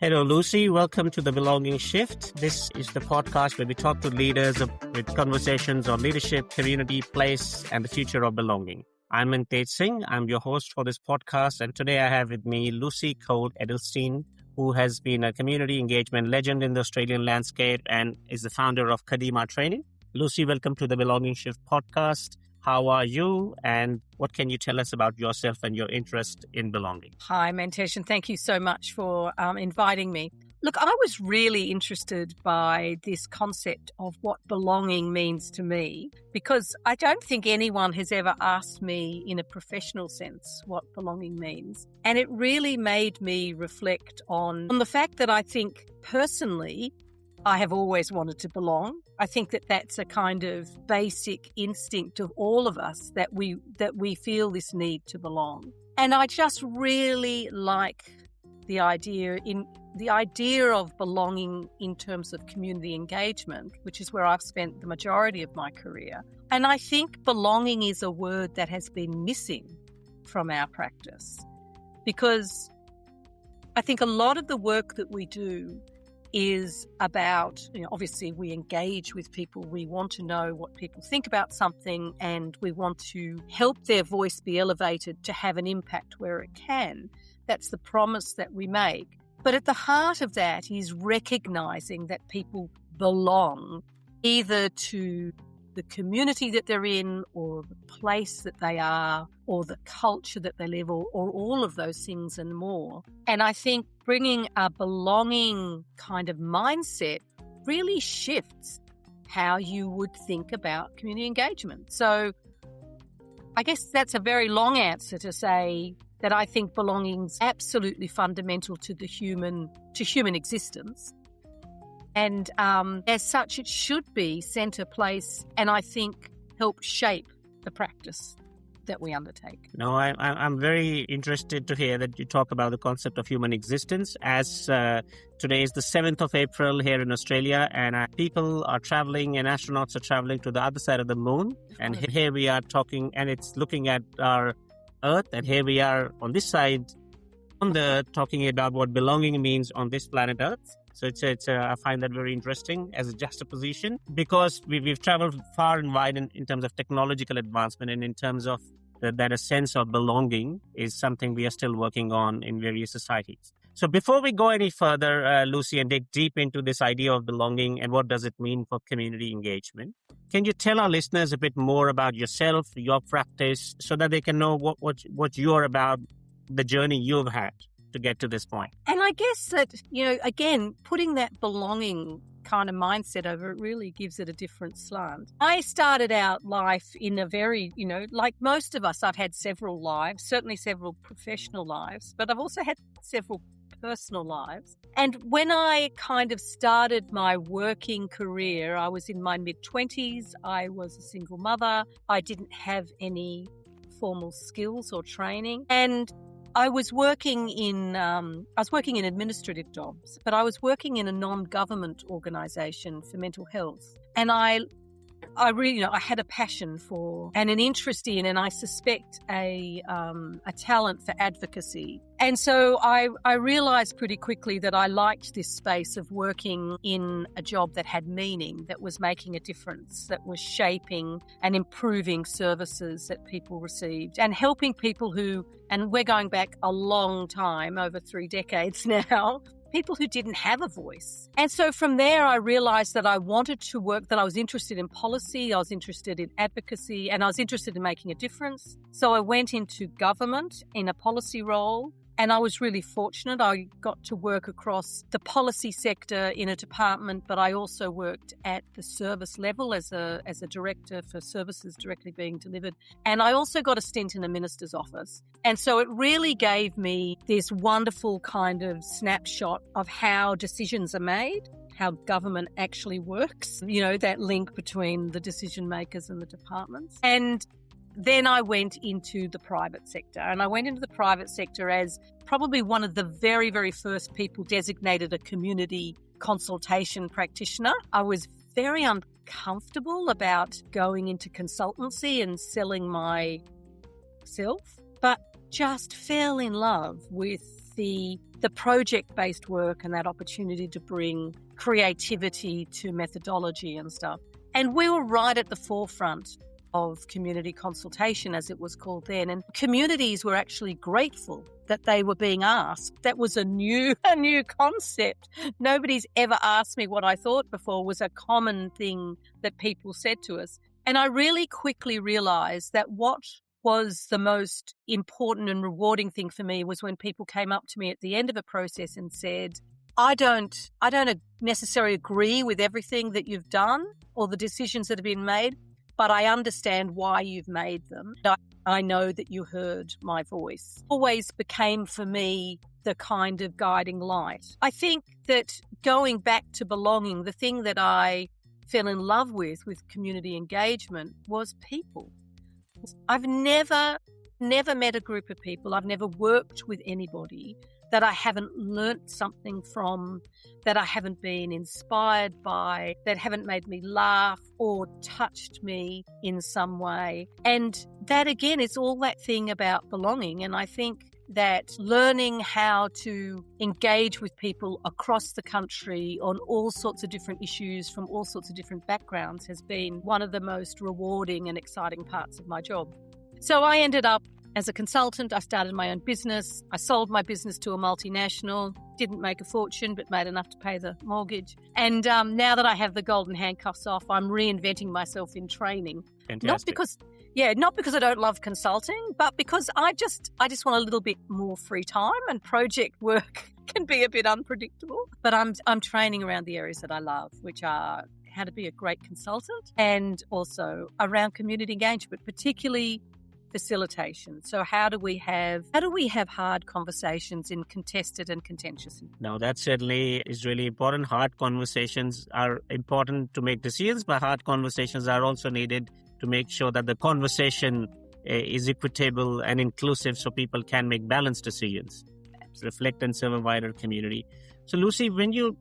Hello, Lucy. Welcome to The Belonging Shift. This is the podcast where we talk to leaders with conversations on leadership, community, place, and the future of belonging. I'm Mantej Singh. I'm your host for this podcast. And today I have with me Lucy Cole Edelstein, who has been a community engagement legend in the Australian landscape and is the founder of Kadima Training. Lucy, welcome to The Belonging Shift podcast. How are you, and what can you tell us about yourself and your interest in belonging? Hi, Mantej, and thank you so much for inviting me. Look, I was really interested by this concept of what belonging means to me, because I don't think anyone has ever asked me in a professional sense what belonging means. And it really made me reflect on the fact that I think personally, I have always wanted to belong. I think that that's a kind of basic instinct of all of us, that we feel this need to belong. And I just really like the idea of belonging in terms of community engagement, which is where I've spent the majority of my career. And I think belonging is a word that has been missing from our practice, because I think a lot of the work that we do is about, obviously we engage with people. We want to know what people think about something, and we want to help their voice be elevated to have an impact where it can. That's the promise that we make. But at the heart of that is recognizing that people belong either to the community that they're in, or the place that they are, or the culture that they live, or all of those things and more. And I think bringing a belonging kind of mindset really shifts how you would think about community engagement. So I guess that's a very long answer to say that I think belonging's absolutely fundamental to human existence. And as such, it should be centre place, and I think help shape the practice that we undertake. No, I'm very interested to hear that you talk about the concept of human existence, as today is the 7th of April here in Australia, and people are traveling, and astronauts are traveling to the other side of the moon. And here we are talking, and it's looking at our Earth, and here we are on this side on the Earth talking about what belonging means on this planet Earth. So I find that very interesting as a juxtaposition, because we've traveled far and wide in terms of technological advancement, and in terms of that a sense of belonging is something we are still working on in various societies. So before we go any further, Lucy, and dig deep into this idea of belonging and what does it mean for community engagement, can you tell our listeners a bit more about yourself, your practice, so that they can know what you're about, the journey you've had to get to this point? And I guess that, again, putting that belonging kind of mindset over it really gives it a different slant. I started out life in a very, like most of us, I've had several lives, certainly several professional lives, but I've also had several personal lives. And when I kind of started my working career, I was in my mid-20s. I was a single mother. I didn't have any formal skills or training. And I was working in administrative jobs, but I was working in a non-government organisation for mental health, and I really, I had a passion for and an interest in, and I suspect a talent for advocacy. And so I realised pretty quickly that I liked this space of working in a job that had meaning, that was making a difference, that was shaping and improving services that people received, and helping people who, and we're going back a long time, over 3 decades now, people who didn't have a voice. And so from there, I realised that I wanted to work, that I was interested in policy, I was interested in advocacy, and I was interested in making a difference. So I went into government in a policy role. And I was really fortunate. I got to work across the policy sector in a department, but I also worked at the service level as a director for services directly being delivered. And I also got a stint in the minister's office. And so it really gave me this wonderful kind of snapshot of how decisions are made, how government actually works, that link between the decision makers and the departments. And then I went into the private sector, and I went into the private sector as probably one of the very, very first people designated a community consultation practitioner. I was very uncomfortable about going into consultancy and selling myself, but just fell in love with the the project-based work and that opportunity to bring creativity to methodology and stuff. And we were right at the forefront of community consultation, as it was called then. And communities were actually grateful that they were being asked. That was a new concept. Nobody's ever asked me what I thought before was a common thing that people said to us. And I really quickly realized that what was the most important and rewarding thing for me was when people came up to me at the end of a process and said, I don't necessarily agree with everything that you've done or the decisions that have been made, but I understand why you've made them. I know that you heard my voice. Always became for me the kind of guiding light. I think that going back to belonging, the thing that I fell in love with community engagement was people. I've never met a group of people, I've never worked with anybody that I haven't learnt something from, that I haven't been inspired by, that haven't made me laugh or touched me in some way. And that, again, is all that thing about belonging. And I think that learning how to engage with people across the country on all sorts of different issues from all sorts of different backgrounds has been one of the most rewarding and exciting parts of my job. So I ended up as a consultant. I started my own business. I sold my business to a multinational, didn't make a fortune, but made enough to pay the mortgage. And now that I have the golden handcuffs off, I'm reinventing myself in training. Fantastic. Not because I don't love consulting, but because I just want a little bit more free time, and project work can be a bit unpredictable. But I'm training around the areas that I love, which are how to be a great consultant and also around community engagement, particularly facilitation. So how do we have hard conversations in contested and contentious? Now, that certainly is really important. Hard conversations are important to make decisions, but hard conversations are also needed to make sure that the conversation is equitable and inclusive so people can make balanced decisions, reflect and serve a wider community. So, Lucy, when you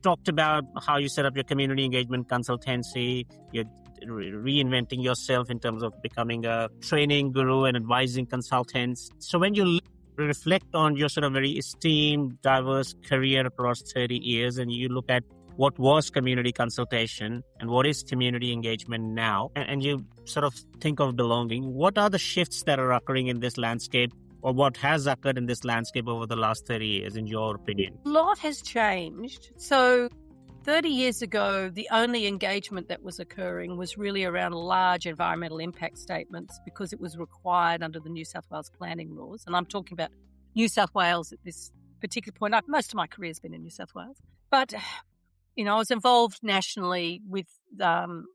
talked about how you set up your community engagement consultancy, you're reinventing yourself in terms of becoming a training guru and advising consultants. So when you reflect on your sort of very esteemed, diverse career across 30 years and you look at what was community consultation and what is community engagement now, and you sort of think of belonging, what are the shifts that are occurring in this landscape, or what has occurred in this landscape over the last 30 years, in your opinion? A lot has changed. So 30 years ago, the only engagement that was occurring was really around large environmental impact statements because it was required under the New South Wales planning laws. And I'm talking about New South Wales at this particular point. Most of my career has been in New South Wales. But, I was involved nationally with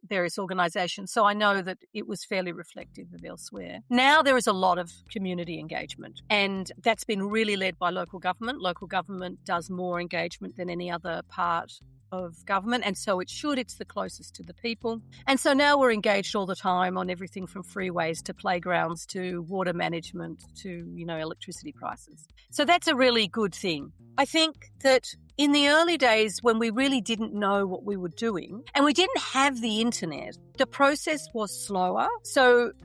various organisations, so I know that it was fairly reflective of elsewhere. Now there is a lot of community engagement, and that's been really led by local government. Local government does more engagement than any other part of government, and so it should. It's the closest to the people. And so now we're engaged all the time on everything from freeways to playgrounds to water management to, electricity prices. So that's a really good thing. I think that in the early days when we really didn't know what we were doing and we didn't have the internet, the process was slower.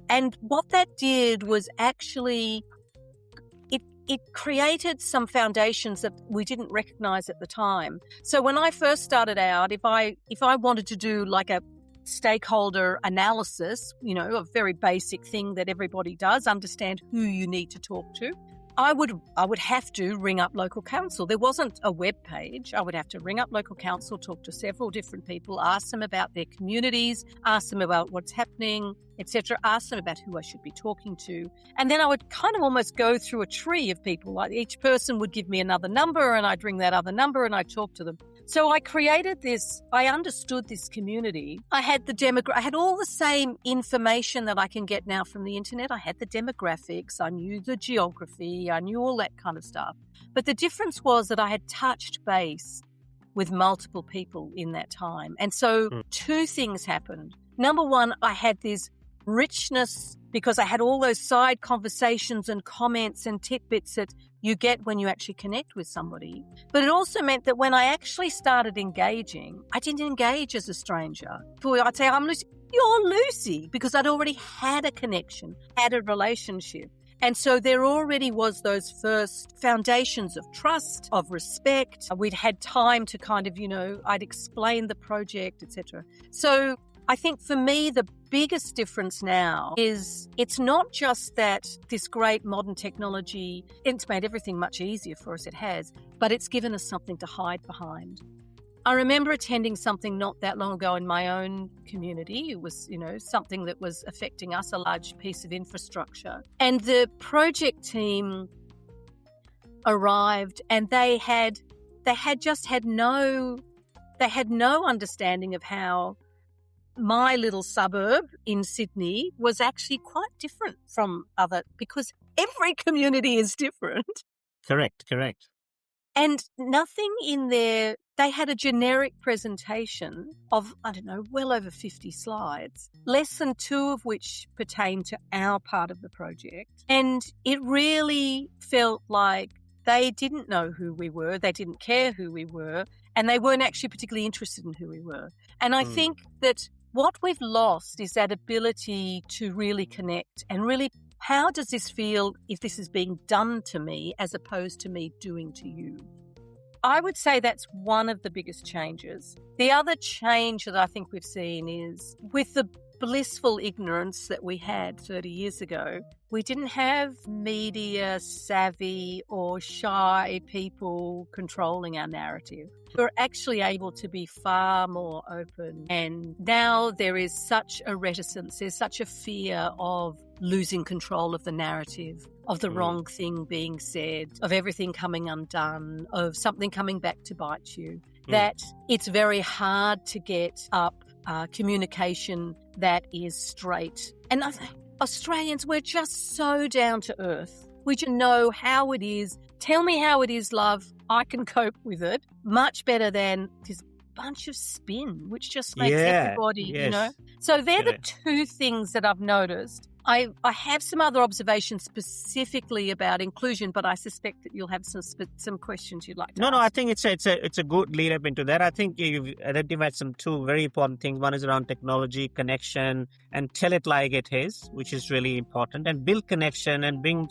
And what that did was actually it created some foundations that we didn't recognize at the time. So when I first started out, if I wanted to do like a stakeholder analysis, a very basic thing that everybody does, understand who you need to talk to, I would have to ring up local council. There wasn't a web page. I would have to ring up local council, talk to several different people, ask them about their communities, ask them about what's happening, etc., ask them about who I should be talking to. And then I would kind of almost go through a tree of people. Like each person would give me another number and I'd ring that other number and I'd talk to them. So I created this, I understood this community. I had I had all the same information that I can get now from the internet. I had the demographics, I knew the geography, I knew all that kind of stuff. But the difference was that I had touched base with multiple people in that time. And so two things happened. Number one, I had this richness because I had all those side conversations and comments and tidbits that you get when you actually connect with somebody. But it also meant that when I actually started engaging, I didn't engage as a stranger. I'd say, I'm Lucy. You're Lucy, because I'd already had a connection, had a relationship. And so there already was those first foundations of trust, of respect. We'd had time to kind of, I'd explain the project, etc. So I think for me, the biggest difference now is it's not just that this great modern technology, it's made everything much easier for us, it has, but it's given us something to hide behind. I remember attending something not that long ago in my own community. It was, something that was affecting us, a large piece of infrastructure. And the project team arrived and they had no understanding of how my little suburb in Sydney was actually quite different from because every community is different. Correct. And nothing in there, they had a generic presentation of, well over 50 slides, less than 2 of which pertain to our part of the project. And it really felt like they didn't know who we were, they didn't care who we were, and they weren't actually particularly interested in who we were. And I think that what we've lost is that ability to really connect and really, how does this feel if this is being done to me as opposed to me doing to you? I would say that's one of the biggest changes. The other change that I think we've seen is with the blissful ignorance that we had 30 years ago, we didn't have media savvy or shy people controlling our narrative. We're actually able to be far more open. And now there is such a reticence, there's such a fear of losing control of the narrative, of the wrong thing being said, of everything coming undone, of something coming back to bite you, that it's very hard to get up communication that is straight. And I think Australians, we're just so down to earth. We just know how it is. Tell me how it is, love. I can cope with it much better than this bunch of spin, which just makes everybody, So they're the two things that I've noticed. I have some other observations specifically about inclusion, but I suspect that you'll have some questions you'd like to ask. No, I think it's a good lead up into that. I think you've identified some two very important things. One is around technology, connection, and tell it like it is, which is really important, and build connection and bring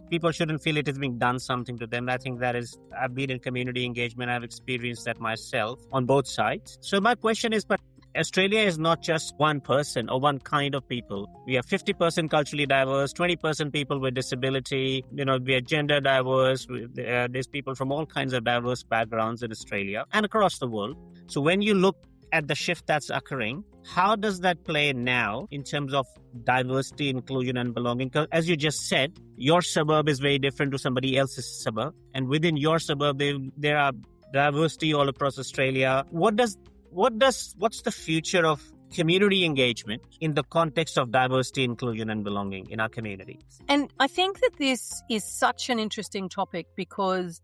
people shouldn't feel it is being done something to them. I think I've been in community engagement. I've experienced that myself on both sides. So my question is, but Australia is not just one person or one kind of people. We are 50% culturally diverse, 20% people with disability. We are gender diverse. There's people from all kinds of diverse backgrounds in Australia and across the world. So when you look at the shift that's occurring, how does that play now in terms of diversity, inclusion, and belonging? Because as you just said, your suburb is very different to somebody else's suburb. And within your suburb, there are diversity all across Australia. What's the future of community engagement in the context of diversity, inclusion, and belonging in our communities? And I think that this is such an interesting topic because,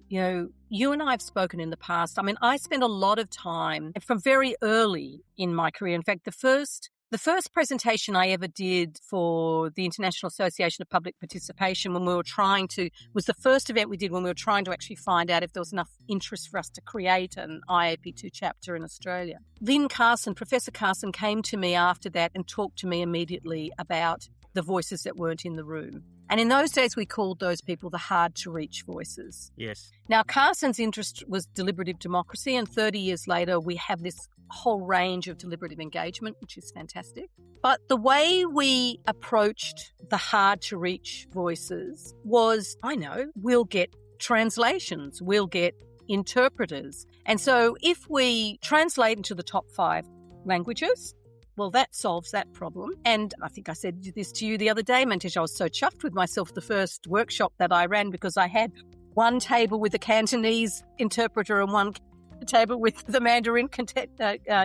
you and I have spoken in the past. I mean, I spent a lot of time from very early in my career. In fact, the first presentation I ever did for the International Association of Public Participation was the first event we did when we were trying to actually find out if there was enough interest for us to create an IAP2 chapter in Australia. Professor Carson came to me after that and talked to me immediately about the voices that weren't in the room. And in those days, we called those people the hard-to-reach voices. Yes. Now, Carson's interest was deliberative democracy, and 30 years later, we have this whole range of deliberative engagement, which is fantastic. But the way we approached the hard-to-reach voices was, we'll get translations, we'll get interpreters. And so if we translate into the top 5 languages, well, that solves that problem. And I think I said this to you the other day, Mantej. I was so chuffed with myself the first workshop that I ran because I had one table with a Cantonese interpreter and one table with the Mandarin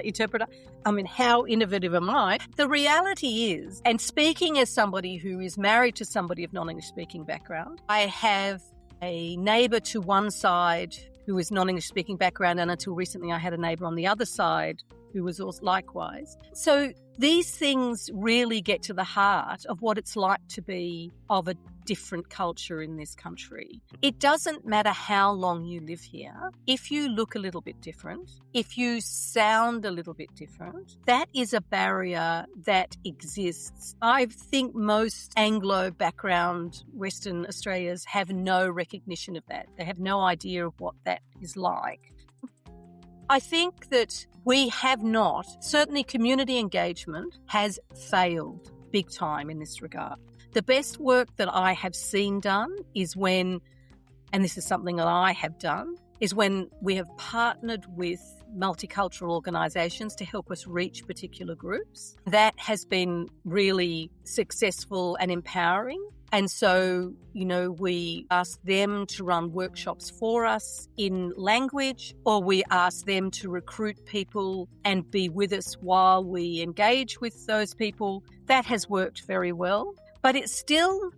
interpreter. I mean, how innovative am I? The reality is, and speaking as somebody who is married to somebody of non-English speaking background, I have a neighbour to one side who is non-English speaking background, and until recently I had a neighbour on the other side who was also likewise. So these things really get to the heart of what it's like to be of a different culture in this country. It doesn't matter how long you live here. If you look a little bit different, if you sound a little bit different, that is a barrier that exists. I think most Anglo background Western Australians have no recognition of that. They have no idea of what that is like. I think that we have not, certainly community engagement has failed big time in this regard. The best work that I have seen done is when, and this is something that I have done, is when we have partnered with multicultural organisations to help us reach particular groups. That has been really successful and empowering. And so, we ask them to run workshops for us in language, or we ask them to recruit people and be with us while we engage with those people. That has worked very well. But it still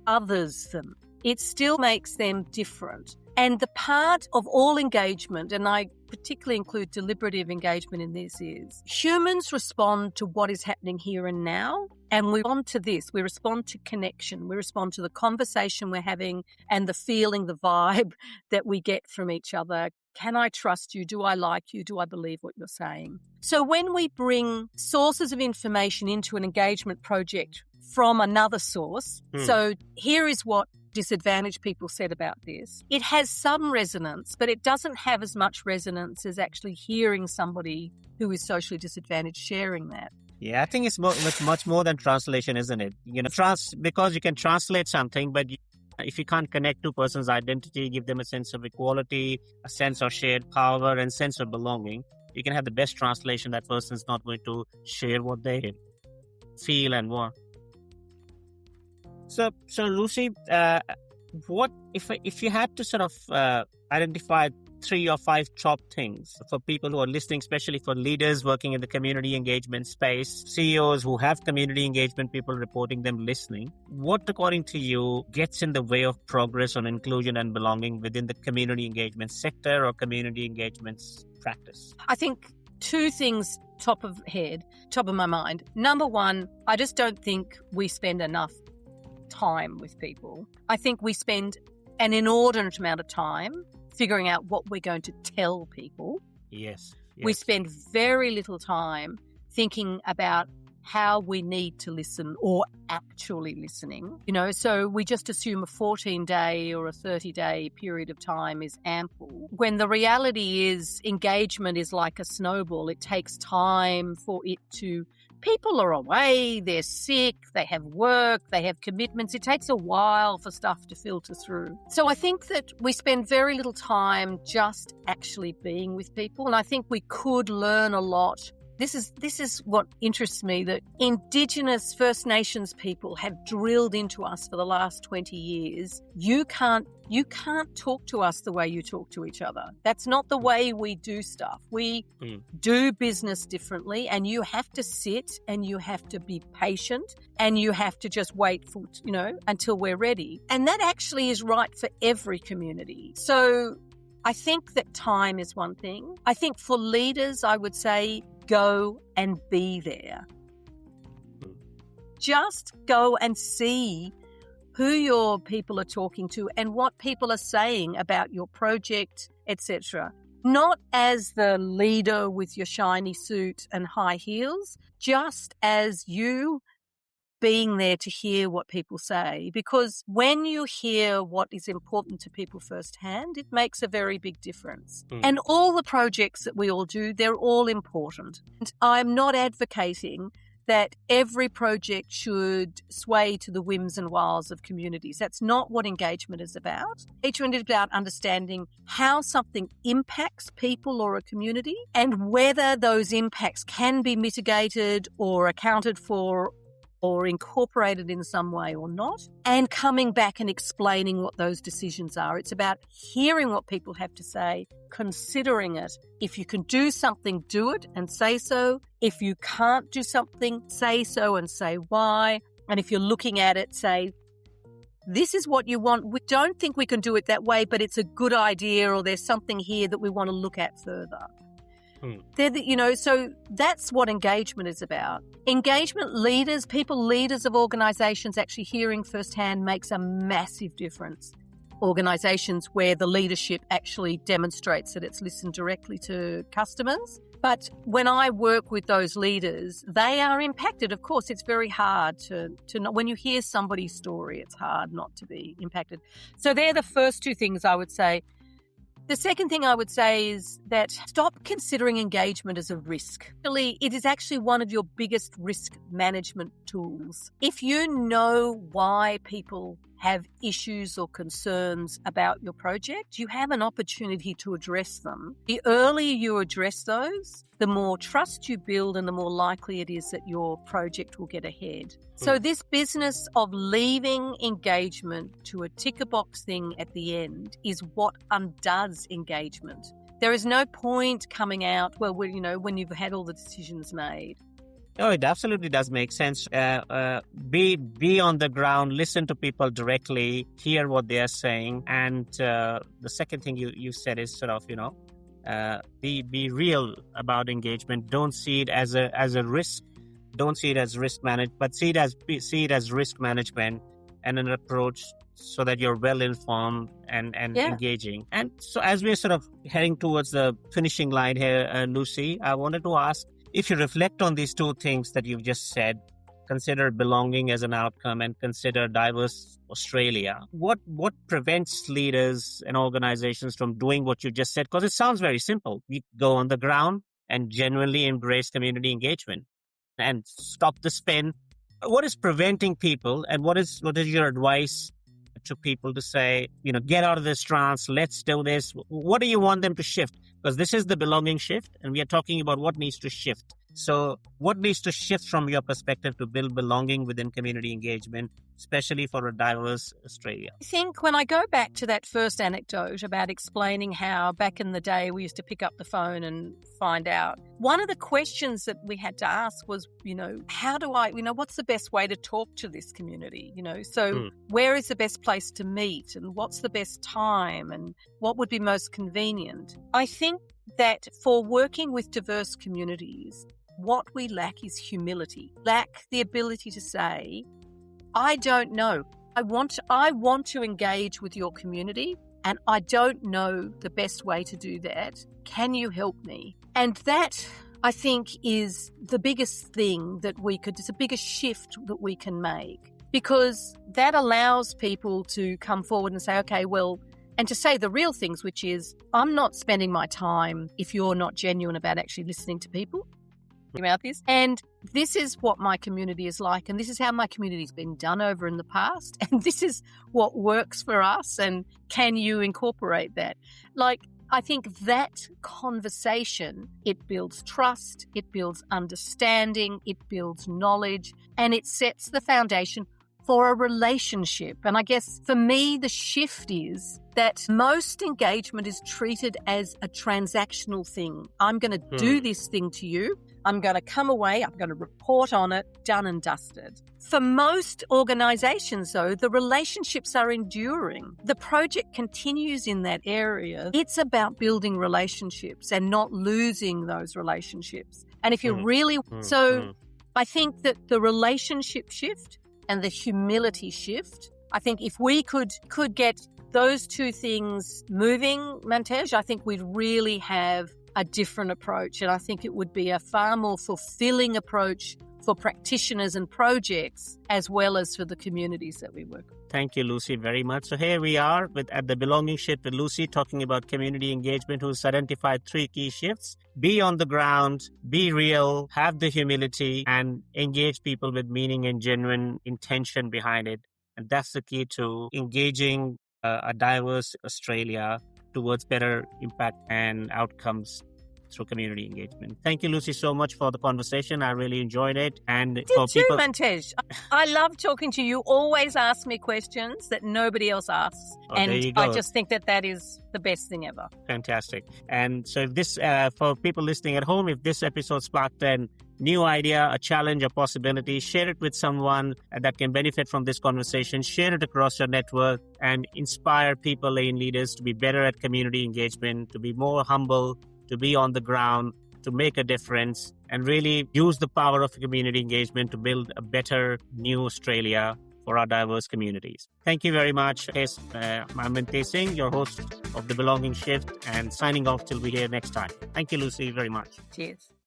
others them. It still makes them different. And the part of all engagement, and I particularly include deliberative engagement in this, is humans respond to what is happening here and now, and we respond to this. We respond to connection. We respond to the conversation we're having and the feeling, the vibe that we get from each other. Can I trust you? Do I like you? Do I believe what you're saying? So when we bring sources of information into an engagement project from another source, so here is what disadvantaged people said about this. It has some resonance, but it doesn't have as much resonance as actually hearing somebody who is socially disadvantaged sharing that. Yeah, I think it's much more than translation, isn't it? Because you can translate something, but if you can't connect to a person's identity, give them a sense of equality, a sense of shared power, and sense of belonging, you can have the best translation. That person's not going to share what they feel and want. So Lucy, what if you had to sort of identify 3 or 5 top things for people who are listening, especially for leaders working in the community engagement space, CEOs who have community engagement people reporting them listening, what, according to you, gets in the way of progress on inclusion and belonging within the community engagement sector or community engagement practice? I think 2 things top of my mind. Number 1, I just don't think we spend enough time with people. I think we spend an inordinate amount of time figuring out what we're going to tell people. Yes. We spend very little time thinking about how we need to listen or actually listening. So we just assume a 14-day or a 30-day period of time is ample, when the reality is engagement is like a snowball. It takes time for it to. People are away, they're sick, they have work, they have commitments. It takes a while for stuff to filter through. So I think that we spend very little time just actually being with people. And I think we could learn a lot. This is what interests me, that Indigenous First Nations people have drilled into us for the last 20 years. You can't talk to us the way you talk to each other. That's not the way we do stuff. We do business differently, and you have to sit and you have to be patient and you have to just wait for, until we're ready. And that actually is right for every community. So I think that time is one thing. I think for leaders, I would say, go and be there. Just go and see who your people are talking to and what people are saying about your project, etc. Not as the leader with your shiny suit and high heels, just as you being there to hear what people say. Because when you hear what is important to people firsthand, it makes a very big difference. And all the projects that we all do, they're all important. And I'm not advocating that every project should sway to the whims and wiles of communities. That's not what engagement is about. Engagement is about understanding how something impacts people or a community and whether those impacts can be mitigated or accounted for or incorporated in some way or not, and coming back and explaining what those decisions are. It's about hearing what people have to say, considering it. If you can do something, do it and say so. If you can't do something, say so and say why. And if you're looking at it, say, this is what you want. We don't think we can do it that way, but it's a good idea, or there's something here that we want to look at further. So that's what engagement is about. Engagement leaders, leaders of organisations actually hearing firsthand makes a massive difference. Organisations where the leadership actually demonstrates that it's listened directly to customers. But when I work with those leaders, they are impacted. Of course, it's very hard to not, when you hear somebody's story, it's hard not to be impacted. So they're the first two things I would say. The second thing I would say is that stop considering engagement as a risk. It is actually one of your biggest risk management tools. If you know why people have issues or concerns about your project, you have an opportunity to address them. The earlier you address those, the more trust you build and the more likely it is that your project will get ahead. So this business of leaving engagement to a ticker box thing at the end is what undoes engagement. There is no point coming out, when you've had all the decisions made. Oh, it absolutely does make sense. Be on the ground, listen to people directly, hear what they are saying. And the second thing you said is sort of, be real about engagement. Don't see it as a risk. Don't see it as risk management, but see it as risk management and an approach so that you're well informed and engaging. And so as we're sort of heading towards the finishing line here, Lucy, I wanted to ask, if you reflect on these two things that you've just said, consider belonging as an outcome and consider diverse Australia, what prevents leaders and organizations from doing what you just said? Because it sounds very simple. You go on the ground and genuinely embrace community engagement and stop the spin. What is preventing people, and what is your advice to people to say, get out of this trance, let's do this? What do you want them to shift? Because this is the belonging shift, and we are talking about what needs to shift. So what needs to shift from your perspective to build belonging within community engagement, especially for a diverse Australia? I think when I go back to that first anecdote about explaining how back in the day we used to pick up the phone and find out, one of the questions that we had to ask was, how do I, what's the best way to talk to this community? Where is the best place to meet, and what's the best time, and what would be most convenient? I think that for working with diverse communities, what we lack is humility, lack the ability to say, I don't know. I want to engage with your community, and I don't know the best way to do that. Can you help me? And that, I think, is the biggest thing that it's the biggest shift that we can make, because that allows people to come forward and say, okay, well, and to say the real things, which is, I'm not spending my time if you're not genuine about actually listening to people about this. And this is what my community is like, and this is how my community's been done over in the past, and this is what works for us, and can you incorporate that? I think that conversation, it builds trust, it builds understanding, it builds knowledge, and it sets the foundation for a relationship. And I guess for me, the shift is that most engagement is treated as a transactional thing. I'm going to do this thing to you. I'm going to come away. I'm going to report on it, done and dusted. For most organisations, though, the relationships are enduring. The project continues in that area. It's about building relationships and not losing those relationships. And if you're I think that the relationship shift and the humility shift, I think if we could get those two things moving, Mantej, I think we'd really have a different approach. And I think it would be a far more fulfilling approach for practitioners and projects, as well as for the communities that we work with. Thank you, Lucy, very much. So here we are at the Belonging Shift with Lucy, talking about community engagement, who's identified 3 key shifts. Be on the ground, be real, have the humility, and engage people with meaning and genuine intention behind it. And that's the key to engaging a diverse Australia towards better impact and outcomes through community engagement. Thank you, Lucy, so much for the conversation. I really enjoyed it. And Mantej. I love talking to you. Always ask me questions that nobody else asks. There you go. I just think that is the best thing ever. Fantastic. And so if this, for people listening at home, if this episode sparked a new idea, a challenge, a possibility, share it with someone that can benefit from this conversation. Share it across your network and inspire people and leaders to be better at community engagement, to be more humble, to be on the ground, to make a difference and really use the power of community engagement to build a better new Australia for our diverse communities. Thank you very much. I'm Mantej Singh, your host of The Belonging Shift, and signing off till we hear next time. Thank you, Lucy, very much. Cheers.